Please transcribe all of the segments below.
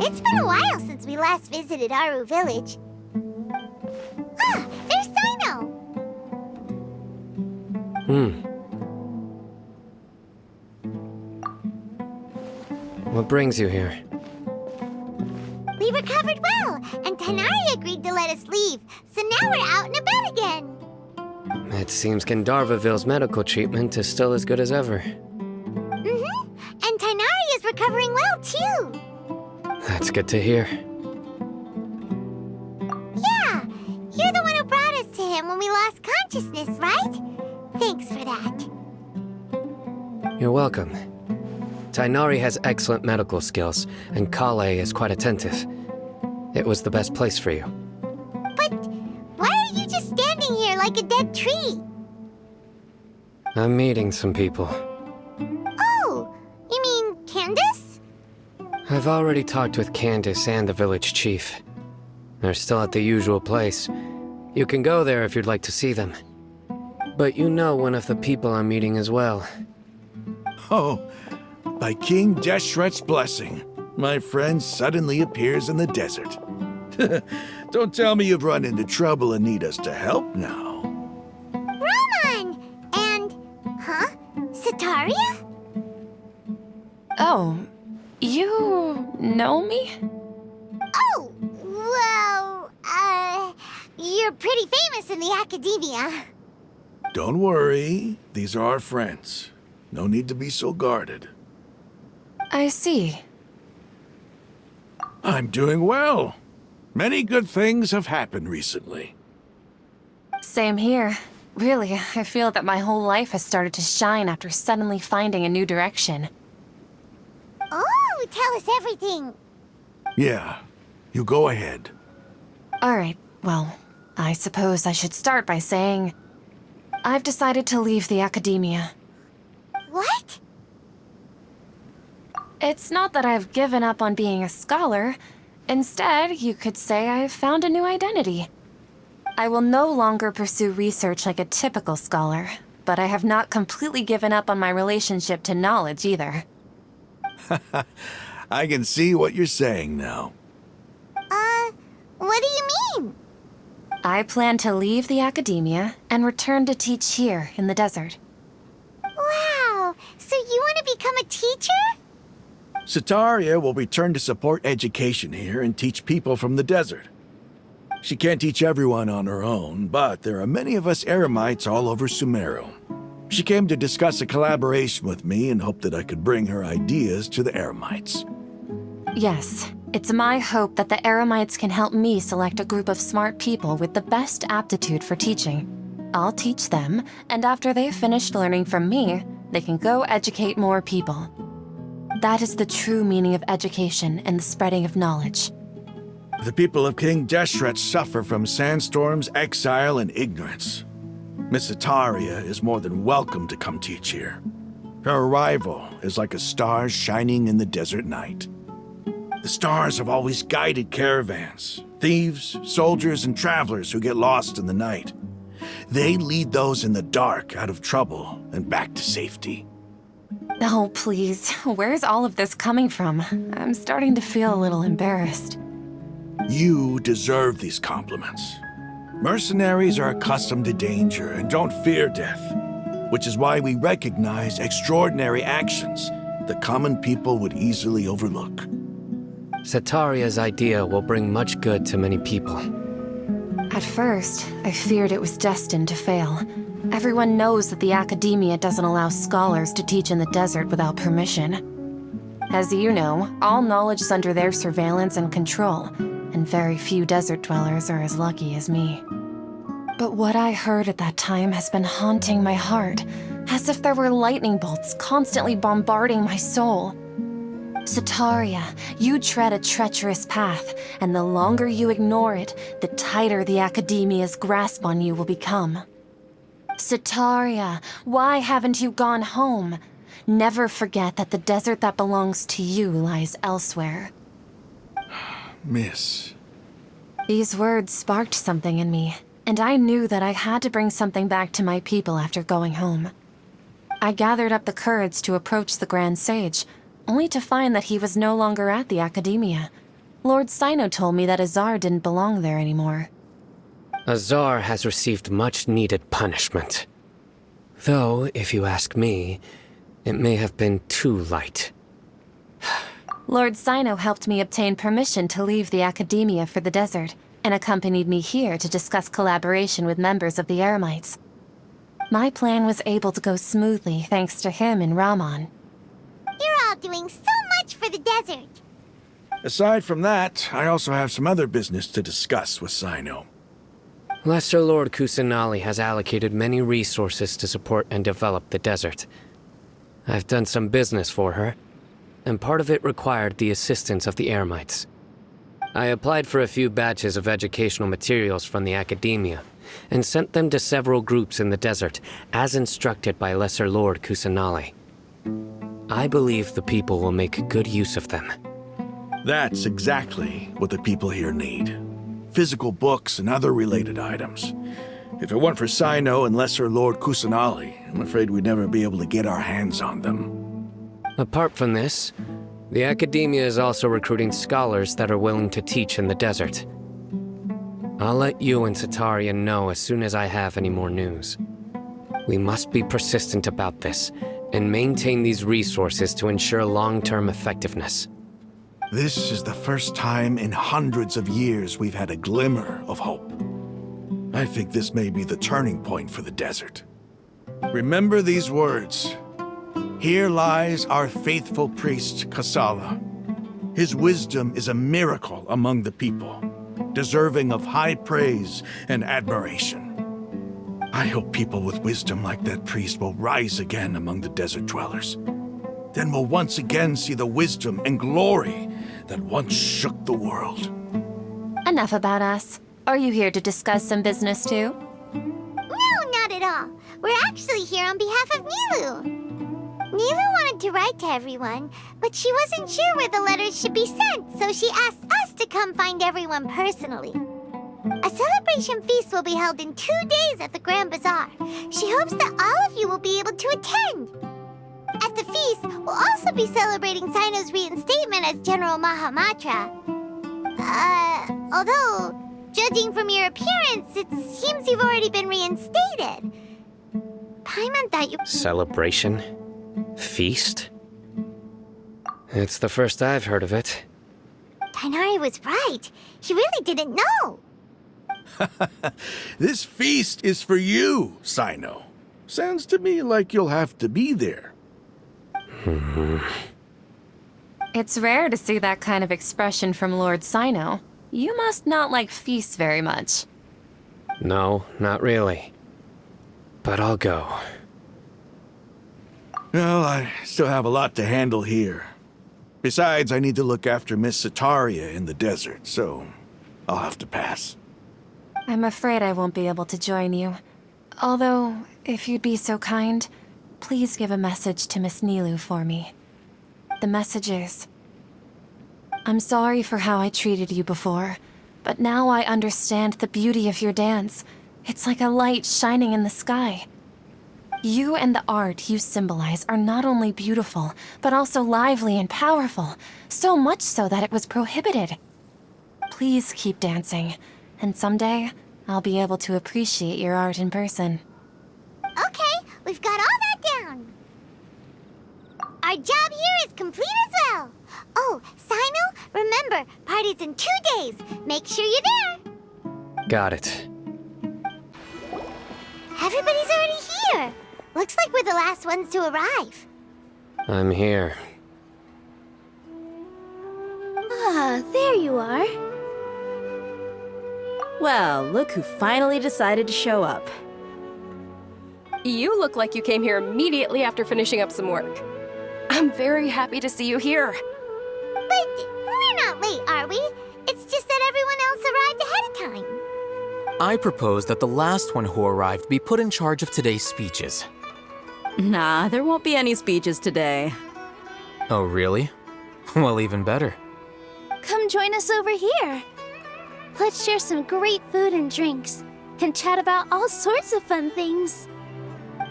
It's been a while since we last visited Aru village. Ah, there's Sino! What brings you here? We recovered well, and Tanari agreed to let us leave, so now we're out and about again. It seems Gandharvaville's medical treatment is still as good as ever. And Tanari is recovering well, too. That's good to hear. Yeah, you're the one who brought us to him when we lost consciousness, right? Thanks for that. You're welcome. Tainari has excellent medical skills, and Kale is quite attentive. It was the best place for you. But why are you just standing here like a dead tree? I'm meeting some people. Oh, you mean Candace? I've already talked with Candace and the village chief. They're still at the usual place. You can go there if you'd like to see them. But you know one of the people I'm meeting as well. Oh, by King Deshret's blessing, my friend suddenly appears in the desert. Don't tell me you've run into trouble and need us to help now. Raman! And, Sataria? Oh, you know me? Oh, well, you're pretty famous in the academia. Don't worry, these are our friends. No need to be so guarded. I see. I'm doing well. Many good things have happened recently. Same here. Really, I feel that my whole life has started to shine after suddenly finding a new direction. Oh, tell us everything. Yeah, you go ahead. Alright, well, I suppose I should start by saying I've decided to leave the academia. What? It's not that I've given up on being a scholar. Instead, you could say I've found a new identity. I will no longer pursue research like a typical scholar, but I have not completely given up on my relationship to knowledge either. I can see what you're saying now. What do you mean? I plan to leave the academia and return to teach here in the desert. Wow, so you want to become a teacher? Sataria will return to support education here and teach people from the desert. She can't teach everyone on her own, but there are many of us Eremites all over Sumeru. She came to discuss a collaboration with me and hoped that I could bring her ideas to the Eremites. Yes, it's my hope that the Eremites can help me select a group of smart people with the best aptitude for teaching. I'll teach them, and after they've finished learning from me, they can go educate more people. That is the true meaning of education and the spreading of knowledge. The people of King Deshret suffer from sandstorms, exile, and ignorance. Miss Sataria is more than welcome to come teach here. Her arrival is like a star shining in the desert night. The stars have always guided caravans, thieves, soldiers, and travelers who get lost in the night. They lead those in the dark out of trouble and back to safety. Oh, please, where's all of this coming from? I'm starting to feel a little embarrassed. You deserve these compliments. Mercenaries are accustomed to danger and don't fear death, which is why we recognize extraordinary actions that common people would easily overlook. Sataria's idea will bring much good to many people. At first, I feared it was destined to fail. Everyone knows that the academia doesn't allow scholars to teach in the desert without permission. As you know, all knowledge is under their surveillance and control, and very few desert dwellers are as lucky as me. But what I heard at that time has been haunting my heart, as if there were lightning bolts constantly bombarding my soul. Sataria, you tread a treacherous path, and the longer you ignore it, the tighter the academia's grasp on you will become. Sataria, why haven't you gone home? Never forget that the desert that belongs to you lies elsewhere. Miss. These words sparked something in me, and I knew that I had to bring something back to my people after going home. I gathered up the courage to approach the Grand Sage, only to find that he was no longer at the academia, Lord Sino told me that Azar didn't belong there anymore. Azar has received much-needed punishment. Though, if you ask me, it may have been too light. Lord Sino helped me obtain permission to leave the Academia for the desert, and accompanied me here to discuss collaboration with members of the Eremites. My plan was able to go smoothly thanks to him and Rahman. You're all doing so much for the desert. Aside from that, I also have some other business to discuss with Sino. Lesser Lord Kusanali has allocated many resources to support and develop the desert. I've done some business for her, and part of it required the assistance of the Eremites. I applied for a few batches of educational materials from the Academia, and sent them to several groups in the desert, as instructed by Lesser Lord Kusanali. I believe the people will make good use of them. That's exactly what the people here need. Physical books and other related items. If it weren't for Sino and Lesser Lord Kusanali, I'm afraid we'd never be able to get our hands on them. Apart from this, the Academia is also recruiting scholars that are willing to teach in the desert. I'll let you and Sataria know as soon as I have any more news. We must be persistent about this, and maintain these resources to ensure long-term effectiveness. This is the first time in hundreds of years we've had a glimmer of hope. I think this may be the turning point for the desert. Remember these words. Here lies our faithful priest, Kasala. His wisdom is a miracle among the people, deserving of high praise and admiration. I hope people with wisdom like that priest will rise again among the desert dwellers. Then we'll once again see the wisdom and glory that once shook the world. Enough about us. Are you here to discuss some business too? No, not at all. We're actually here on behalf of Nilu. Nilu wanted to write to everyone, but she wasn't sure where the letters should be sent, so she asked us to come find everyone personally. A celebration feast will be held in 2 days at the Grand Bazaar. She hopes that all of you will be able to attend. At the feast, we'll also be celebrating Sino's reinstatement as General Mahamatra. Although, judging from your appearance, it seems you've already been reinstated. Paimon thought you... Celebration? Feast? It's the first I've heard of it. Tainari was right. He really didn't know. This feast is for you, Sino. Sounds to me like you'll have to be there. It's rare to see that kind of expression from Lord Sino. You must not like feasts very much. No, not really. But I'll go. Well, I still have a lot to handle here. Besides, I need to look after Miss Sataria in the desert, so I'll have to pass. I'm afraid I won't be able to join you. Although, if you'd be so kind, please give a message to Miss Nilu for me. The message is... I'm sorry for how I treated you before, but now I understand the beauty of your dance. It's like a light shining in the sky. You and the art you symbolize are not only beautiful, but also lively and powerful, so much so that it was prohibited. Please keep dancing, and someday I'll be able to appreciate your art in person. Okay, we've got all that down. Our job here is complete as well. Oh, Sino, remember, party's in 2 days. Make sure you're there. Got it. Everybody's already here. Looks like we're the last ones to arrive. I'm here. Ah, there you are. Well, look who finally decided to show up. You look like you came here immediately after finishing up some work. I'm very happy to see you here. But we're not late, are we? It's just that everyone else arrived ahead of time. I propose that the last one who arrived be put in charge of today's speeches. Nah, there won't be any speeches today. Oh, really? Well, even better. Come join us over here. Let's share some great food and drinks, and chat about all sorts of fun things.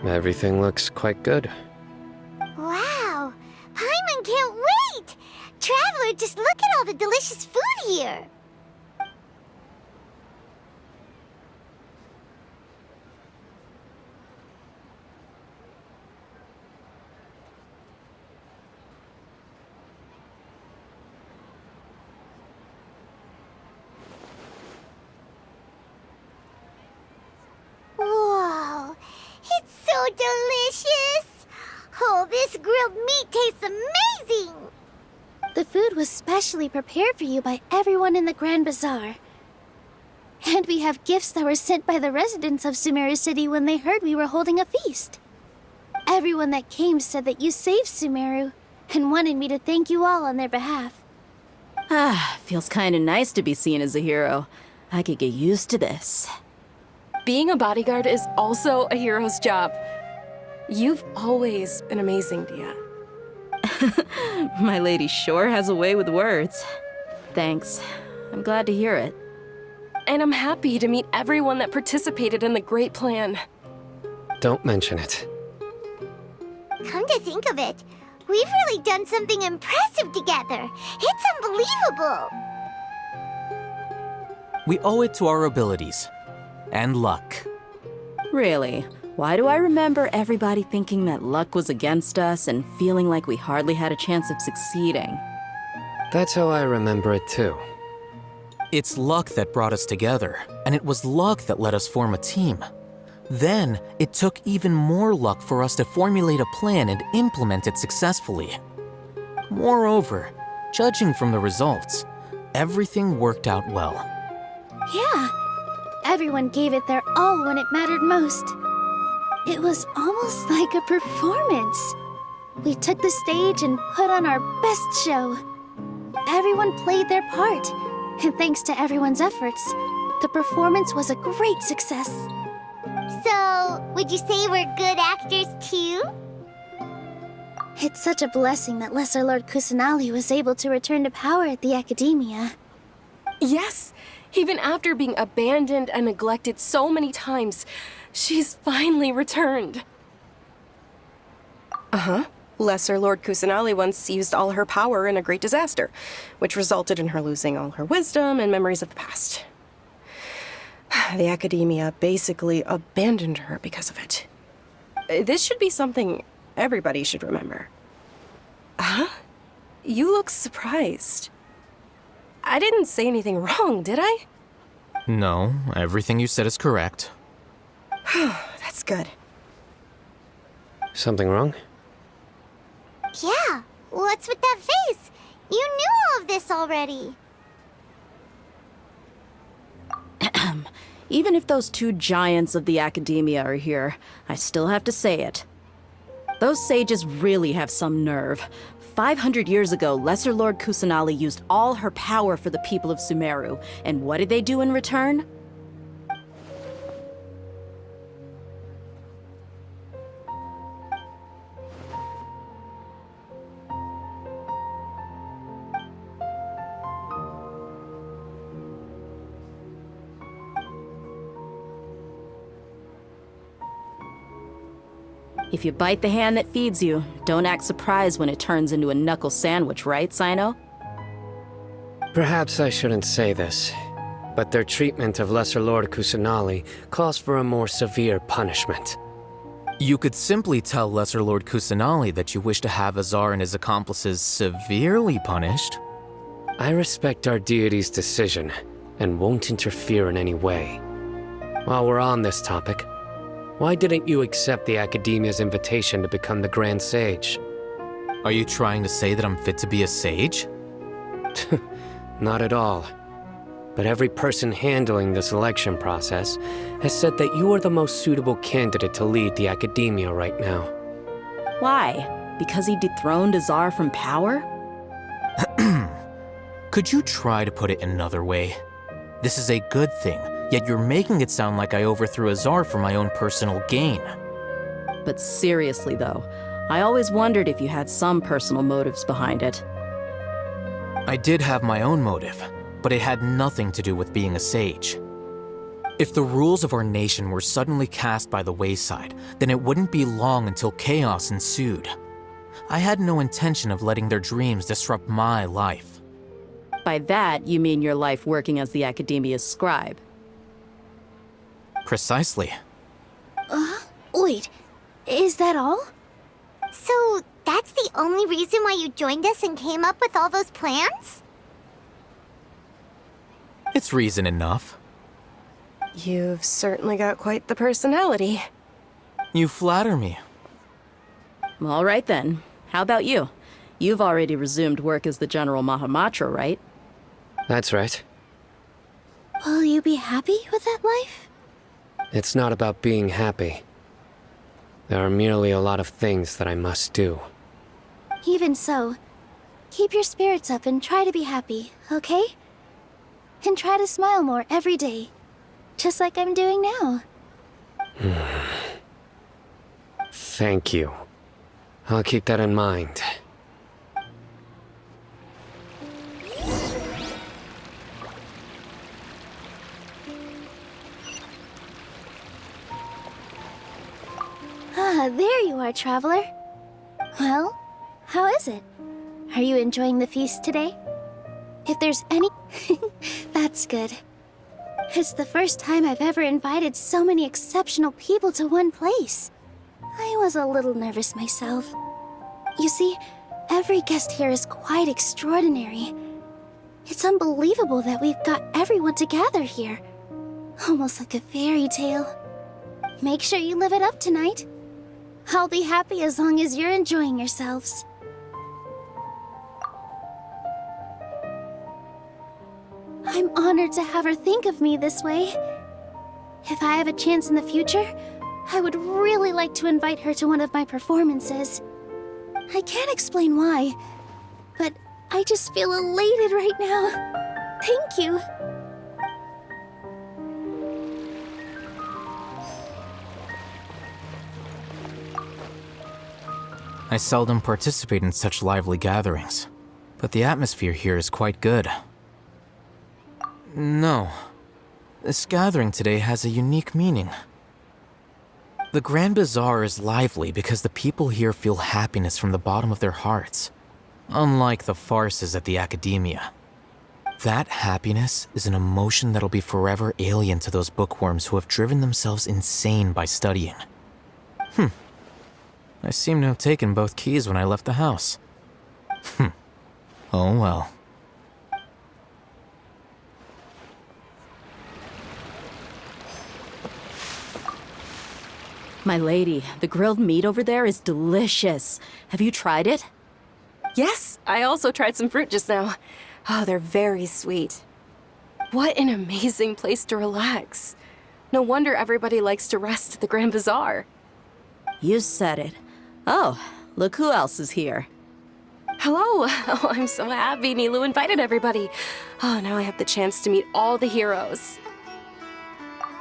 Everything looks quite good. Wow, Paimon can't wait! Traveler, just look at all the delicious food here. Whoa, it's so delicious! Oh, this grilled meat tastes amazing! The food was specially prepared for you by everyone in the Grand Bazaar. And we have gifts that were sent by the residents of Sumeru City when they heard we were holding a feast. Everyone that came said that you saved Sumeru and wanted me to thank you all on their behalf. Feels kinda nice to be seen as a hero. I could get used to this. Being a bodyguard is also a hero's job. You've always been amazing, Dia. My lady sure has a way with words. Thanks. I'm glad to hear it. And I'm happy to meet everyone that participated in the great plan. Don't mention it. Come to think of it, we've really done something impressive together. It's unbelievable. We owe it to our abilities. And luck. Really? Why do I remember everybody thinking that luck was against us and feeling like we hardly had a chance of succeeding? That's how I remember it too. It's luck that brought us together, and it was luck that let us form a team. Then, it took even more luck for us to formulate a plan and implement it successfully. Moreover, judging from the results, everything worked out well. Yeah, everyone gave it their all when it mattered most. It was almost like a performance. We took the stage and put on our best show. Everyone played their part, and thanks to everyone's efforts, the performance was a great success. So, would you say we're good actors too? It's such a blessing that Lesser Lord Kusanali was able to return to power at the Academia. Yes! Even after being abandoned and neglected so many times, she's finally returned. Lesser Lord Kusanali once used all her power in a great disaster, which resulted in her losing all her wisdom and memories of the past. The Academia basically abandoned her because of it. This should be something everybody should remember. Huh? You look surprised. I didn't say anything wrong, did I? No, everything you said is correct. That's good. Something wrong? Yeah, what's with that face? You knew all of this already. Even if those two giants of the Academia are here, I still have to say it. Those sages really have some nerve. 500 years ago, Lesser Lord Kusanali used all her power for the people of Sumeru, and what did they do in return? If you bite the hand that feeds you, don't act surprised when it turns into a knuckle sandwich, right, Sino? Perhaps I shouldn't say this, but their treatment of Lesser Lord Kusanali calls for a more severe punishment. You could simply tell Lesser Lord Kusanali that you wish to have Azar and his accomplices severely punished. I respect our deity's decision and won't interfere in any way. While we're on this topic, why didn't you accept the Academia's invitation to become the Grand Sage? Are you trying to say that I'm fit to be a sage? Not at all. But every person handling the selection process has said that you are the most suitable candidate to lead the Academia right now. Why? Because he dethroned Azar from power? Could you try to put it another way? This is a good thing, yet you're making it sound like I overthrew Azar for my own personal gain. But seriously though, I always wondered if you had some personal motives behind it. I did have my own motive, but it had nothing to do with being a sage. If the rules of our nation were suddenly cast by the wayside, then it wouldn't be long until chaos ensued. I had no intention of letting their dreams disrupt my life. By that, you mean your life working as the Academia's scribe. Precisely. Wait, is that all? So, that's the only reason why you joined us and came up with all those plans? It's reason enough. You've certainly got quite the personality. You flatter me. All right then. How about you? You've already resumed work as the General Mahamatra, right? That's right. Will you be happy with that life? It's not about being happy. There are merely a lot of things that I must do. Even so, keep your spirits up and try to be happy, okay? And try to smile more every day, just like I'm doing now. Thank you. I'll keep that in mind. Ah, there you are, traveler. Well, how is it? Are you enjoying the feast today? If there's any... That's good. It's the first time I've ever invited so many exceptional people to one place. I was a little nervous myself. You see, every guest here is quite extraordinary. It's unbelievable that we've got everyone together here. Almost like a fairy tale. Make sure you live it up tonight. I'll be happy as long as you're enjoying yourselves. I'm honored to have her think of me this way. If I have a chance in the future, I would really like to invite her to one of my performances. I can't explain why, but I just feel elated right now. Thank you. I seldom participate in such lively gatherings, but the atmosphere here is quite good. No, this gathering today has a unique meaning. The Grand Bazaar is lively because the people here feel happiness from the bottom of their hearts, unlike the farces at the Academia. That happiness is an emotion that'll be forever alien to those bookworms who have driven themselves insane by studying. I seem to have taken both keys when I left the house. Oh well. My lady, the grilled meat over there is delicious. Have you tried it? Yes, I also tried some fruit just now. Oh, they're very sweet. What an amazing place to relax. No wonder everybody likes to rest at the Grand Bazaar. You said it. Oh, look who else is here. Hello. Oh, I'm so happy Nilu invited everybody. Oh, now I have the chance to meet all the heroes.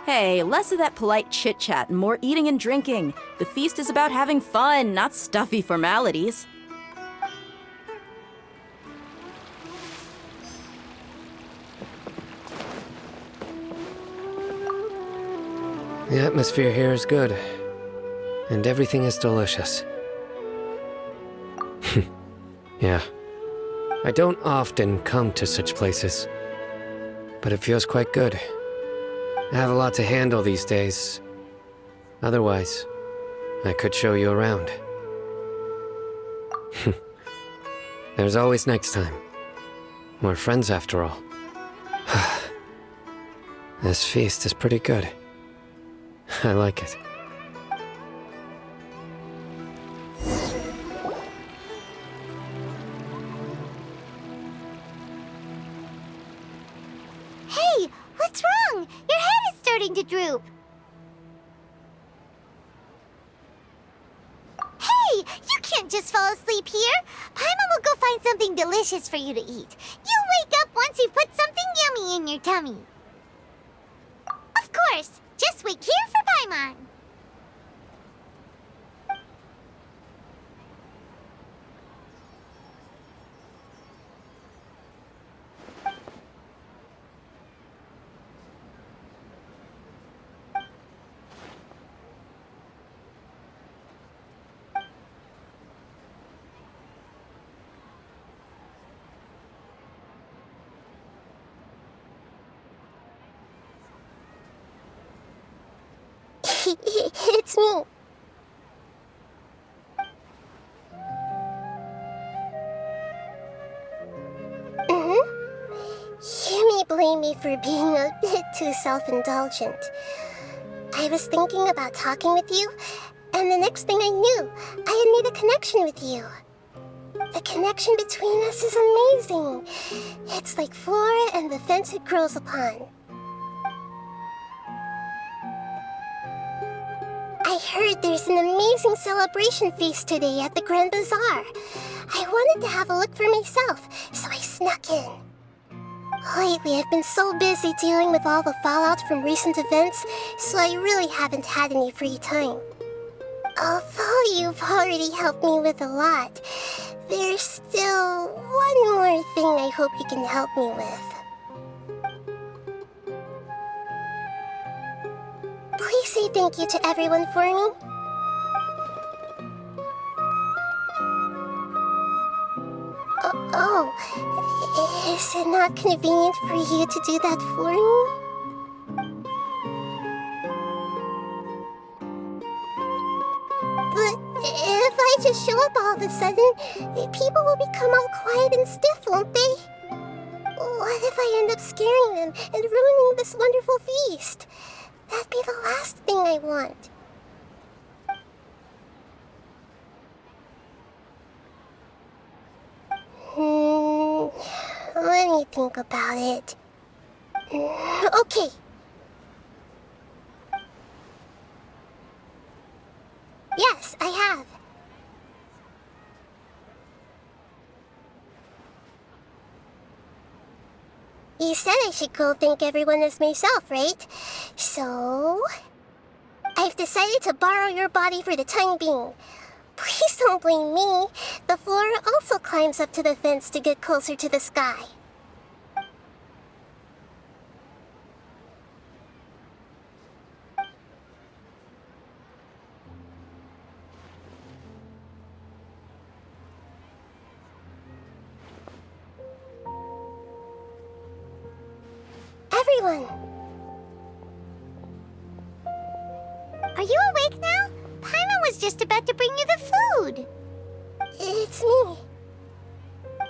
Hey, less of that polite chit-chat and more eating and drinking. The feast is about having fun, not stuffy formalities. The atmosphere here is good, and everything is delicious. Yeah. I don't often come to such places, but it feels quite good. I have a lot to handle these days. Otherwise, I could show you around. There's always next time. We're friends after all. This feast is pretty good. I like it. Hey, what's wrong? Your head is starting to droop. Hey, you can't just fall asleep here. Paimon will go find something delicious for you to eat. You wake up once you've put something yummy in your tummy. Of course, just wait here for Paimon. It's me. You may blame me for being a bit too self-indulgent. I was thinking about talking with you, and the next thing I knew, I had made a connection with you. The connection between us is amazing. It's like flora and the fence it grows upon. I heard there's an amazing celebration feast today at the Grand Bazaar. I wanted to have a look for myself, so I snuck in. Lately, I've been so busy dealing with all the fallout from recent events, so I really haven't had any free time. Although you've already helped me with a lot, there's still one more thing I hope you can help me with. Please say thank you to everyone for me. Oh, is it not convenient for you to do that for me? But if I just show up all of a sudden, people will become all quiet and stiff, won't they? What if I end up scaring them and ruining this wonderful feast? That'd be the last thing I want. Let me think about it. Okay. Yes, I have. You said I should go thank everyone as myself, right? So... I've decided to borrow your body for the time being. Please don't blame me. The flora also climbs up to the fence to get closer to the sky. Everyone! Are you awake now? Paimon was just about to bring you the food. It's me.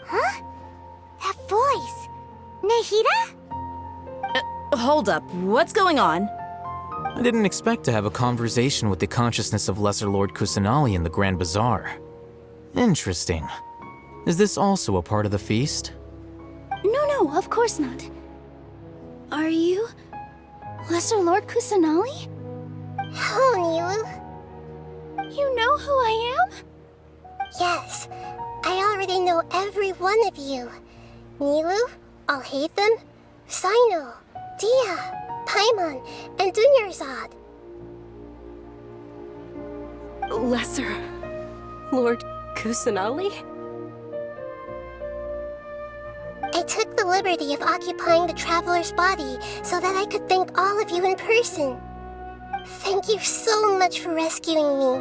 Huh? That voice. Nahida? Hold up, what's going on? I didn't expect to have a conversation with the consciousness of Lesser Lord Kusanali in the Grand Bazaar. Interesting. Is this also a part of the feast? No, of course not. Are you... Lesser Lord Kusanali? Hello, Nilu. You know who I am? Yes, I already know every one of you. Nilu, Alhaitham, Sino, Dia, Paimon, and Dunyarzad. Lesser Lord Kusanali? I took the liberty of occupying the traveler's body so that I could thank all of you in person. Thank you so much for rescuing me,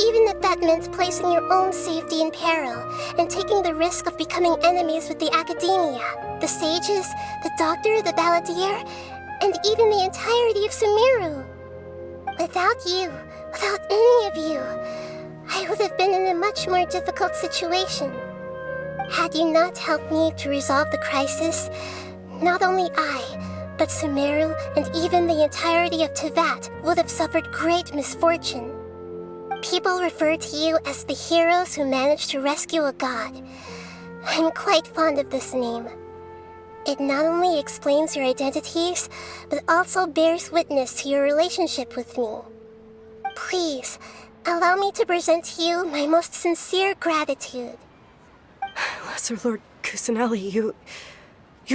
even if that meant placing your own safety in peril and taking the risk of becoming enemies with the Academia, the sages, the doctor, the balladeer, and even the entirety of Sumeru. Without you, without any of you, I would have been in a much more difficult situation. Had you not helped me to resolve the crisis, not only I, but Sumeru and even the entirety of Tevat would have suffered great misfortune. People refer to you as the heroes who managed to rescue a god. I'm quite fond of this name. It not only explains your identities, but also bears witness to your relationship with me. Please, allow me to present to you my most sincere gratitude. Lesser Lord Kusanali, you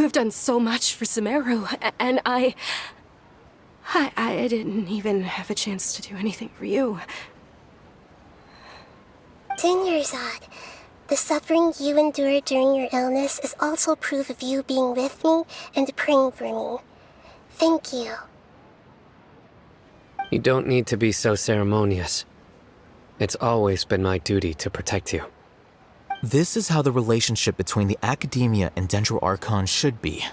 have done so much for Sumeru, and I didn't even have a chance to do anything for you. Dunyarzad, the suffering you endured during your illness is also proof of you being with me and praying for me. Thank you. You don't need to be so ceremonious. It's always been my duty to protect you. This is how the relationship between the Academia and Dendro Archon should be.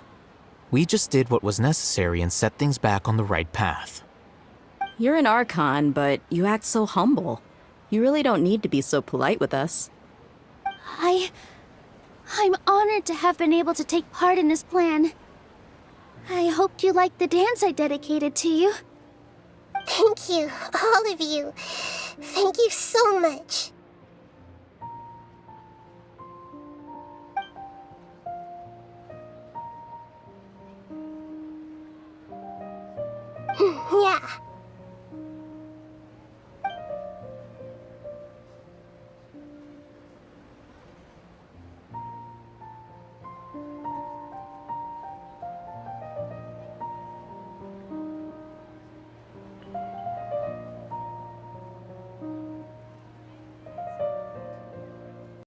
We just did what was necessary and set things back on the right path. You're an Archon, but you act so humble. You really don't need to be so polite with us. I'm honored to have been able to take part in this plan. I hoped you liked the dance I dedicated to you. Thank you, all of you. Thank you so much. Yeah.